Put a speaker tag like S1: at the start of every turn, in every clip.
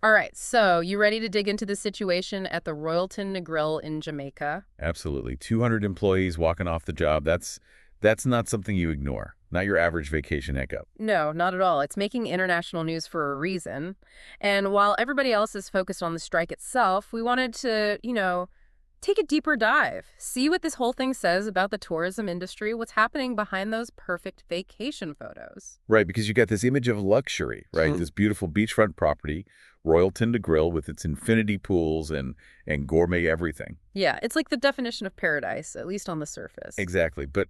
S1: All right, so you ready to dig into the situation at the Royalton Negril in Jamaica?
S2: Absolutely. 200 employees walking off the job. That's not something you ignore. Not your average vacation hiccup.
S1: No, not at all. It's making international news for a reason. And while everybody else is focused on the strike itself, we wanted to, take a deeper dive, see what this whole thing says about the tourism industry, what's happening behind those perfect vacation photos.
S2: Right, because you got this image of luxury, right? This beautiful beachfront property, Royalton Negril with its infinity pools and gourmet everything.
S1: Yeah, it's like the definition of paradise, at least on the surface.
S2: Exactly. But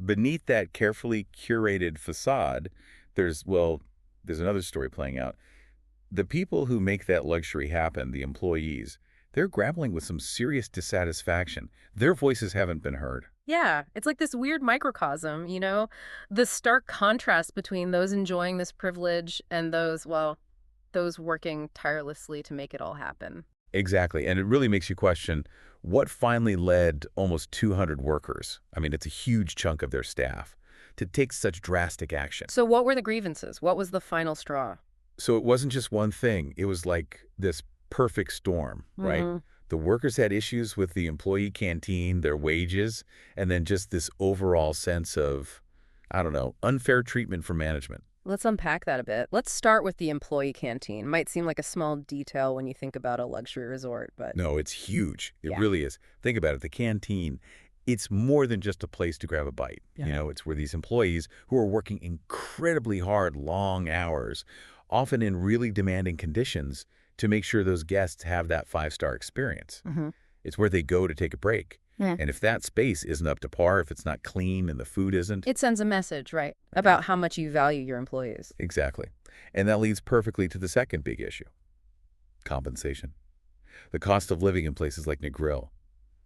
S2: beneath that carefully curated facade, there's another story playing out. The people who make that luxury happen, the employees, they're grappling with some serious dissatisfaction. Their voices haven't been heard.
S1: Yeah, it's like this weird microcosm, the stark contrast between those enjoying this privilege and those working tirelessly to make it all happen.
S2: Exactly. And it really makes you question what finally led almost 200 workers, I mean, it's a huge chunk of their staff, to take such drastic action.
S1: So what were the grievances? What was the final straw?
S2: So it wasn't just one thing. It was like this perfect storm, right?
S1: Hmm.
S2: The workers had issues with the employee canteen, their wages, and then just this overall sense of, I don't know, unfair treatment from management.
S1: Let's unpack that a bit. Let's start with the employee canteen. Might seem like a small detail when you think about a luxury resort, but
S2: No, it's huge. It
S1: yeah.
S2: really is. Think about it. The canteen, it's more than just a place to grab a bite.
S1: Yeah.
S2: It's where these employees who are working incredibly hard, long hours, often in really demanding conditions, to make sure those guests have that five-star experience.
S1: Hmm.
S2: It's where they go to take a break.
S1: Yeah.
S2: And if that space isn't up to par, if it's not clean and the food isn't,
S1: It sends a message, right, about how much you value your employees.
S2: exactly. And that leads perfectly to the second big issue, compensation. The cost of living in places like Negril,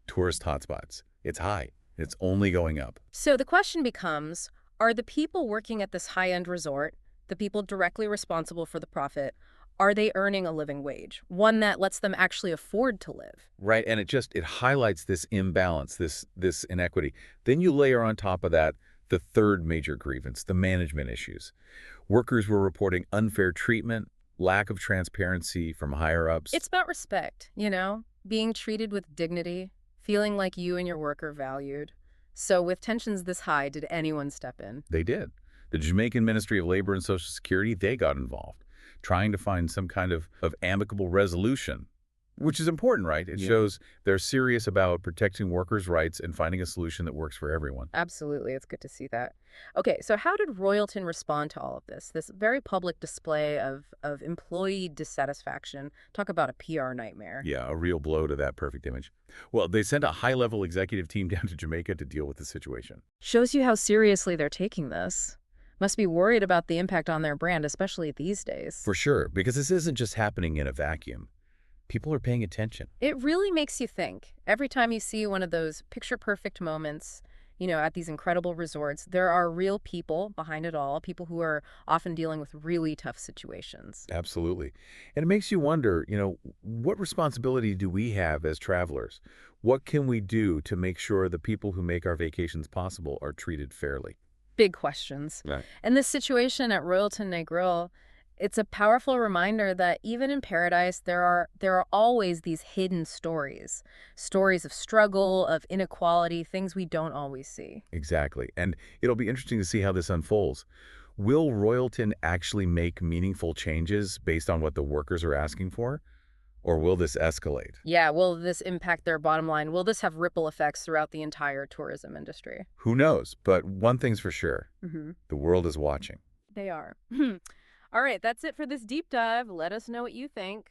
S2: tourist hotspots, it's high. It's only going up.
S1: So the question becomes, are the people working at this high-end resort, the people directly responsible for the profit, are they earning a living wage, one that lets them actually afford to live?
S2: Right, and it highlights this imbalance, this inequity. Then you layer on top of that the third major grievance, the management issues. Workers were reporting unfair treatment, lack of transparency from higher-ups.
S1: It's about respect, being treated with dignity, feeling like you and your work are valued. So with tensions this high, did anyone step in?
S2: They did. The Jamaican Ministry of Labor and Social Security, they got involved, trying to find some kind of amicable resolution, which is important, right? It shows they're serious about protecting workers' rights and finding a solution that works for everyone.
S1: Absolutely. It's good to see that. Okay, so how did Royalton respond to all of this very public display of employee dissatisfaction? Talk about a PR nightmare.
S2: Yeah, a real blow to that perfect image. Well, they sent a high-level executive team down to Jamaica to deal with the situation.
S1: Shows you how seriously they're taking this. Must be worried about the impact on their brand, especially these days.
S2: For sure, because this isn't just happening in a vacuum. People are paying attention.
S1: It really makes you think. Every time you see one of those picture-perfect moments, at these incredible resorts, there are real people behind it all, people who are often dealing with really tough situations.
S2: Absolutely. And it makes you wonder, what responsibility do we have as travelers? What can we do to make sure the people who make our vacations possible are treated fairly?
S1: Big questions.
S2: Right.
S1: And this situation at Royalton Negril, it's a powerful reminder that even in paradise, there are always these hidden stories, stories of struggle, of inequality, things we don't always see.
S2: Exactly. And it'll be interesting to see how this unfolds. Will Royalton actually make meaningful changes based on what the workers are asking for? Or will this escalate?
S1: Yeah, will this impact their bottom line? Will this have ripple effects throughout the entire tourism industry?
S2: Who knows? But one thing's for sure,
S1: Hmm.
S2: the world is watching.
S1: They are. All right, that's it for this deep dive. Let us know what you think.